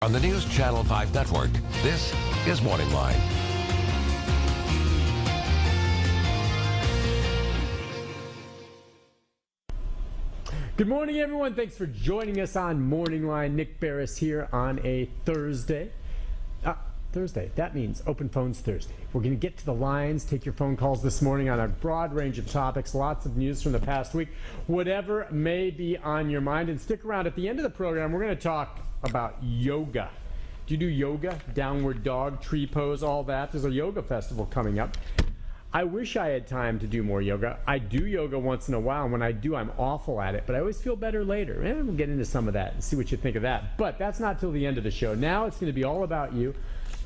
on the News Channel 5 network. This is MorningLine. Good morning, everyone. Thanks for joining us on MorningLine. Nick Barris here on a Thursday. Thursday. That means Open Phones Thursday. We're going to get to the lines, take your phone calls this morning on a broad range of topics, lots of news from the past week, whatever may be on your mind. And stick around. At the end of the program, we're going to talk about yoga. Do you do yoga? Downward dog, tree pose, all that? There's a yoga festival coming up. I wish I had time to do more yoga. I do yoga once in a while, and when I do, I'm awful at it, but I always feel better later. And we'll get into some of that and see what you think of that. But that's not till the end of the show. Now it's going to be all about you.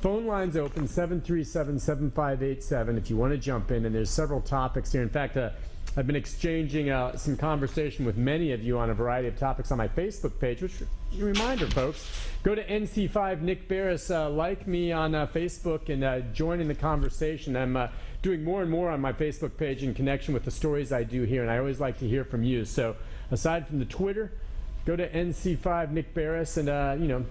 Phone lines open, 737-7587 if you want to jump in, and there's several topics here. In fact, I've been exchanging some conversation with many of you on a variety of topics on my Facebook page, which, a reminder, folks, go to NC5 Nick Barris, like me on Facebook, and join in the conversation. I'm doing more and more on my Facebook page in connection with the stories I do here, and I always like to hear from you. So aside from the Twitter, go to NC5 Nick Barris and,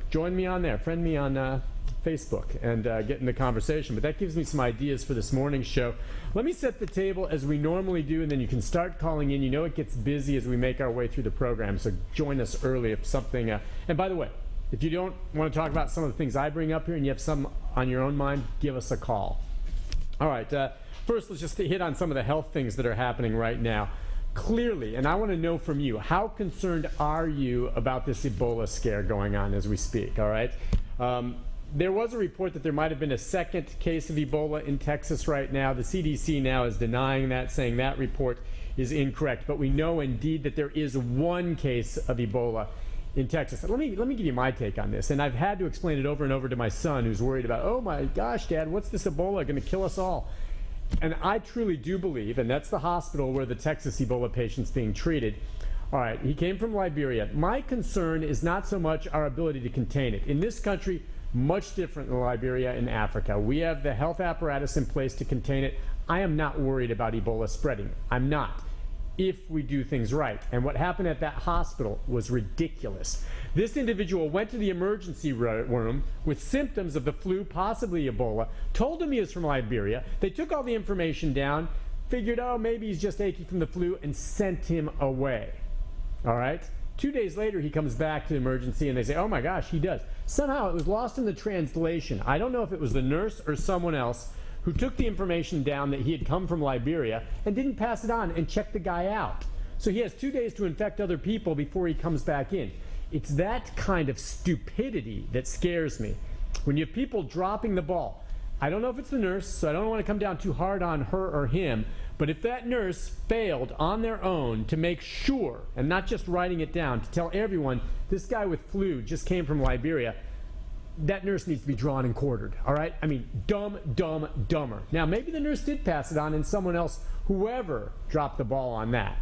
join me on there. Friend me on Facebook and get in the conversation. But that gives me some ideas for this morning's show. Let me set the table as we normally do, and then you can start calling in. You know it gets busy as we make our way through the program, so join us early if something... and by the way, if you don't want to talk about some of the things I bring up here and you have some on your own mind, give us a call. All right, first let's just hit on some of the health things that are happening right now. Clearly, and I want to know from you, how concerned are you about this Ebola scare going on as we speak, all right? There was a report that there might have been a second case of Ebola in Texas right now. The CDC now is denying that, saying that report is incorrect. But we know indeed that there is one case of Ebola in Texas. Let me give you my take on this. And I've had to explain it over and over to my son, who's worried about, oh my gosh, Dad, what's this Ebola going to kill us all? And I truly do believe, and that's the hospital where the Texas Ebola patient's being treated. All right, he came from Liberia. My concern is not so much our ability to contain it. In this country, much different than Liberia and Africa. We have the health apparatus in place to contain it. I am not worried about Ebola spreading. I'm not, if we do things right. And what happened at that hospital was ridiculous. This individual went to the emergency room with symptoms of the flu, possibly Ebola, told him he was from Liberia. They took all the information down, figured, oh, maybe he's just achy from the flu, and sent him away. All right? 2 days later, he comes back to emergency, and they say, oh my gosh, he does. Somehow it was lost in the translation. I don't know if it was the nurse or someone else who took the information down that he had come from Liberia and didn't pass it on and check the guy out. So he has 2 days to infect other people before he comes back in. It's that kind of stupidity that scares me. When you have people dropping the ball, I don't know if it's the nurse, so I don't want to come down too hard on her or him, but if that nurse failed on their own to make sure, and not just writing it down, to tell everyone this guy with flu just came from Liberia, that nurse needs to be drawn and quartered, all right? I mean, dumber. Now, maybe the nurse did pass it on and someone else, whoever dropped the ball on that.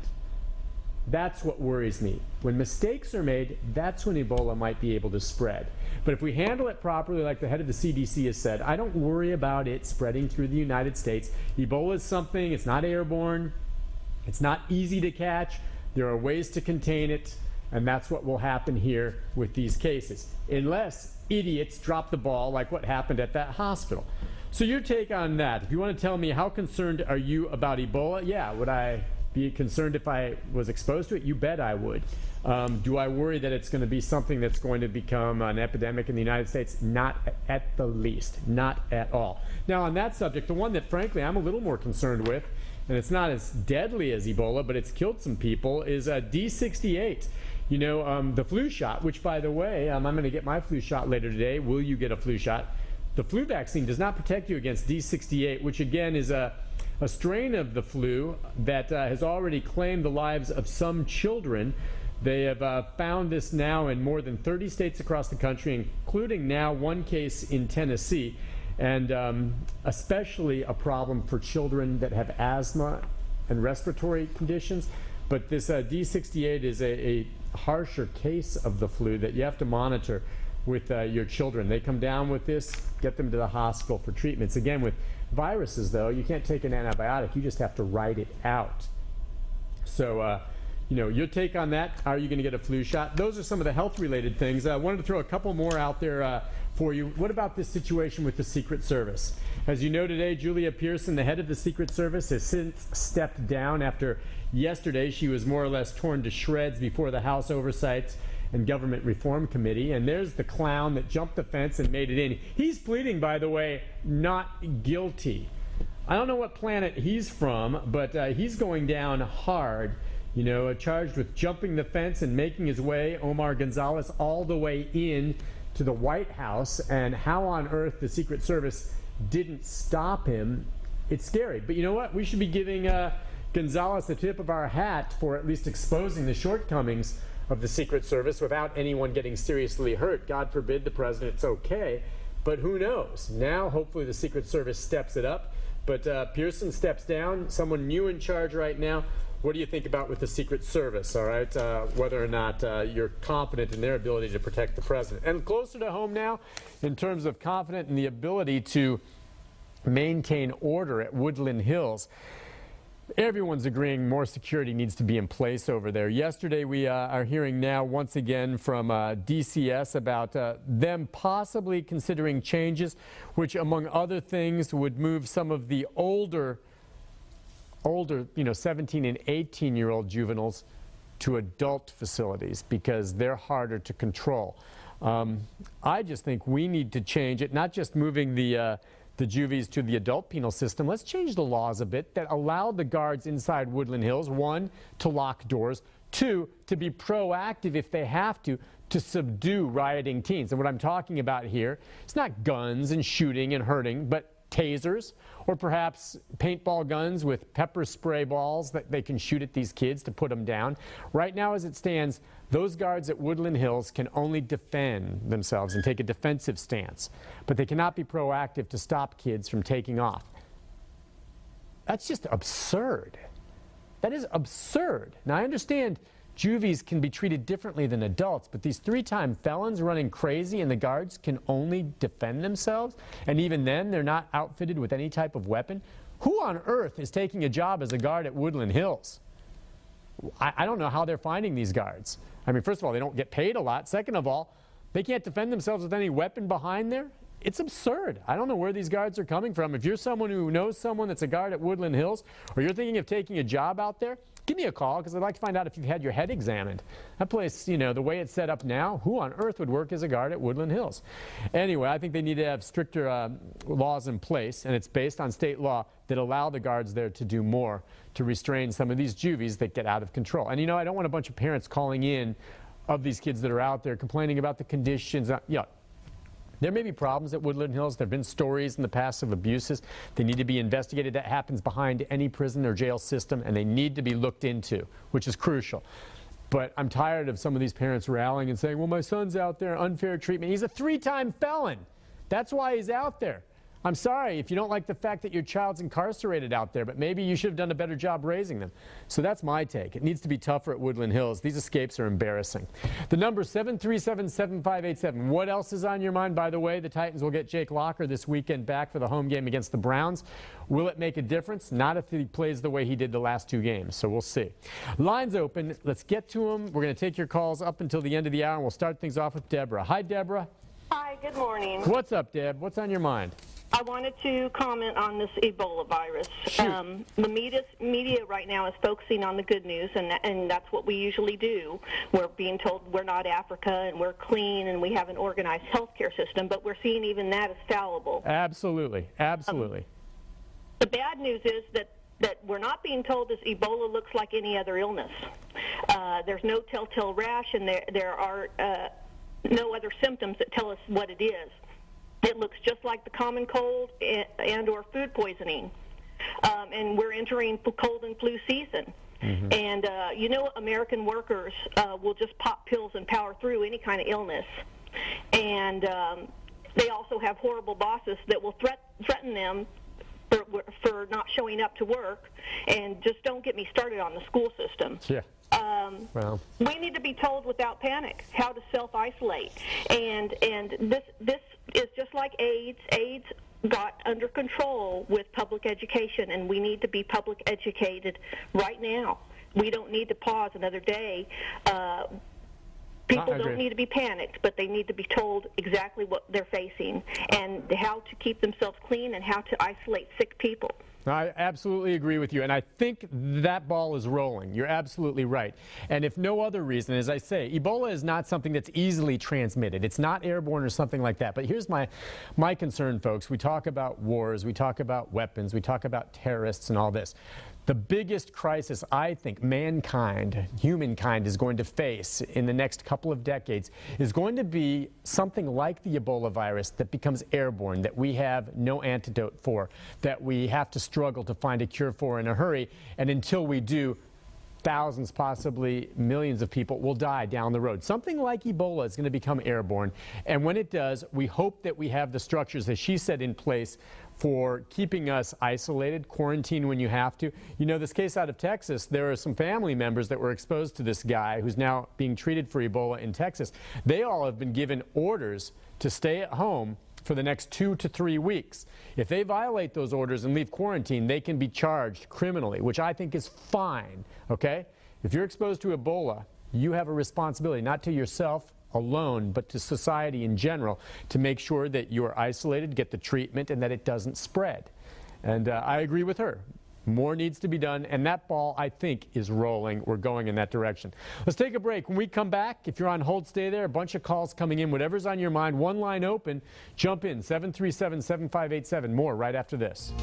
That's what worries me. When mistakes are made, that's when Ebola might be able to spread. But if we handle it properly, like the head of the CDC has said, I don't worry about it spreading through the United States. Ebola is something, it's not airborne, it's not easy to catch, there are ways to contain it, and that's what will happen here with these cases. Unless idiots drop the ball like what happened at that hospital. So your take on that, if you want to tell me how concerned are you about Ebola? Yeah, would I be concerned if I was exposed to it? You bet I would. Do I worry that it's going to be something that's going to become an epidemic in the United States? Not at the least. Not at all. Now, on that subject, the one that, frankly, I'm a little more concerned with, and it's not as deadly as Ebola, but it's killed some people, is D68. You know, the flu shot, which, by the way, I'm going to get my flu shot later today. Will you get a flu shot? The flu vaccine does not protect you against D68, which, again, is a strain of the flu that has already claimed the lives of some children. They have found this now in more than 30 states across the country, including now one case in Tennessee, and especially a problem for children that have asthma and respiratory conditions. But this D68 is a harsher case of the flu that you have to monitor with your children. They come down with this, get them to the hospital for treatments. Again, with viruses, though, you can't take an antibiotic. You just have to write it out. So your take on that. Are you going to get a flu shot? Those are some of the health-related things. I wanted to throw a couple more out there for you. What about this situation with the Secret Service? As you know today, Julia Pearson, the head of the Secret Service, has since stepped down after yesterday she was more or less torn to shreds before the House Oversight and Government Reform Committee. And there's the clown that jumped the fence and made it in. He's pleading, by the way, not guilty. I don't know what planet he's from, but he's going down hard. Charged with jumping the fence and making his way, Omar Gonzalez, all the way in to the White House. And how on earth the Secret Service didn't stop him, it's scary. But you know what? We should be giving Gonzalez the tip of our hat for at least exposing the shortcomings of the Secret Service without anyone getting seriously hurt. God forbid the president's okay, but who knows? Now, hopefully, the Secret Service steps it up. But Pearson steps down, someone new in charge right now. What do you think about with the Secret Service, all right? Whether or not you're confident in their ability to protect the president. And closer to home now, in terms of confident in the ability to maintain order at Woodland Hills. Everyone's agreeing more security needs to be in place over there. Yesterday, we are hearing now once again from DCS about them possibly considering changes, which, among other things, would move some of the older 17 and 18-year-old juveniles to adult facilities because they're harder to control. I just think we need to change it, not just moving the juvies to the adult penal system. Let's change the laws a bit that allow the guards inside Woodland Hills, one, to lock doors, two, to be proactive if they have to subdue rioting teens. And what I'm talking about here, it's not guns and shooting and hurting, but tasers, or perhaps paintball guns with pepper spray balls that they can shoot at these kids to put them down. Right now, as it stands, those guards at Woodland Hills can only defend themselves and take a defensive stance, but they cannot be proactive to stop kids from taking off. That's just absurd. That is absurd. Now, I understand juvies can be treated differently than adults, but these 3-time felons running crazy and the guards can only defend themselves, and even then they're not outfitted with any type of weapon. Who on earth is taking a job as a guard at Woodland Hills? I don't know how they're finding these guards. I mean, first of all, they don't get paid a lot. Second of all, they can't defend themselves with any weapon behind there. It's absurd. I don't know where these guards are coming from. If you're someone who knows someone that's a guard at Woodland Hills, or you're thinking of taking a job out there, give me a call, because I'd like to find out if you've had your head examined. That place, the way it's set up now, who on earth would work as a guard at Woodland Hills? Anyway, I think they need to have stricter laws in place, and it's based on state law that allow the guards there to do more to restrain some of these juvies that get out of control. And I don't want a bunch of parents calling in of these kids that are out there complaining about the conditions. There may be problems at Woodland Hills. There have been stories in the past of abuses. They need to be investigated. That happens behind any prison or jail system, and they need to be looked into, which is crucial. But I'm tired of some of these parents rallying and saying, well, my son's out there, unfair treatment. He's a 3-time felon. That's why he's out there. I'm sorry if you don't like the fact that your child's incarcerated out there, but maybe you should have done a better job raising them. So that's my take. It needs to be tougher at Woodland Hills. These escapes are embarrassing. The number 737-7587. What else is on your mind? By the way, the Titans will get Jake Locker this weekend back for the home game against the Browns. Will it make a difference? Not if he plays the way he did the last 2 games, so we'll see. Lines open. Let's get to them. We're going to take your calls up until the end of the hour, and we'll start things off with Deborah. Hi, Deborah. Hi, good morning. What's up, Deb? What's on your mind? I wanted to comment on this Ebola virus. The media right now is focusing on the good news, and that's what we usually do. We're being told we're not Africa and we're clean and we have an organized healthcare system, but we're seeing even that is fallible. Absolutely. Absolutely. The bad news is that we're not being told this Ebola looks like any other illness. There's no telltale rash, and there are no other symptoms that tell us what it is. It looks just like the common cold and or food poisoning. And we're entering cold and flu season. Mm-hmm. And, American workers will just pop pills and power through any kind of illness. And they also have horrible bosses that will threaten them for not showing up to work. And just don't get me started on the school system. Yeah. We need to be told without panic how to self-isolate. And this is just like AIDS. AIDS got under control with public education, and we need to be public educated right now. we don't need to pause another day. People don't need to be panicked, but they need to be told exactly what they're facing and how to keep themselves clean and how to isolate sick people. I absolutely agree with you, and I think that ball is rolling. You're absolutely right. And if no other reason, as I say, Ebola is not something that's easily transmitted. It's not airborne or something like that. But here's my concern, folks. We talk about wars, we talk about weapons, we talk about terrorists and all this. The biggest crisis I think mankind, humankind, is going to face in the next couple of decades is going to be something like the Ebola virus that becomes airborne, that we have no antidote for, that we have to struggle to find a cure for in a hurry. And until we do, thousands, possibly millions of people will die down the road. Something like Ebola is going to become airborne. And when it does, we hope that we have the structures, as she said, in place for keeping us isolated, quarantine when you have to. You know, this case out of Texas, there are some family members that were exposed to this guy who's now being treated for Ebola in Texas. They all have been given orders to stay at home for the next 2 to 3 weeks. If they violate those orders and leave quarantine, they can be charged criminally, which I think is fine, okay? If you're exposed to Ebola, you have a responsibility, not to yourself alone, but to society in general, to make sure that you're isolated, get the treatment, and that it doesn't spread. And I agree with her. More needs to be done, and that ball, I think, is rolling. We're going in that direction. Let's take a break. When we come back, if you're on hold, stay there. A bunch of calls coming in. Whatever's on your mind, one line open. Jump in, 737-7587. More right after this.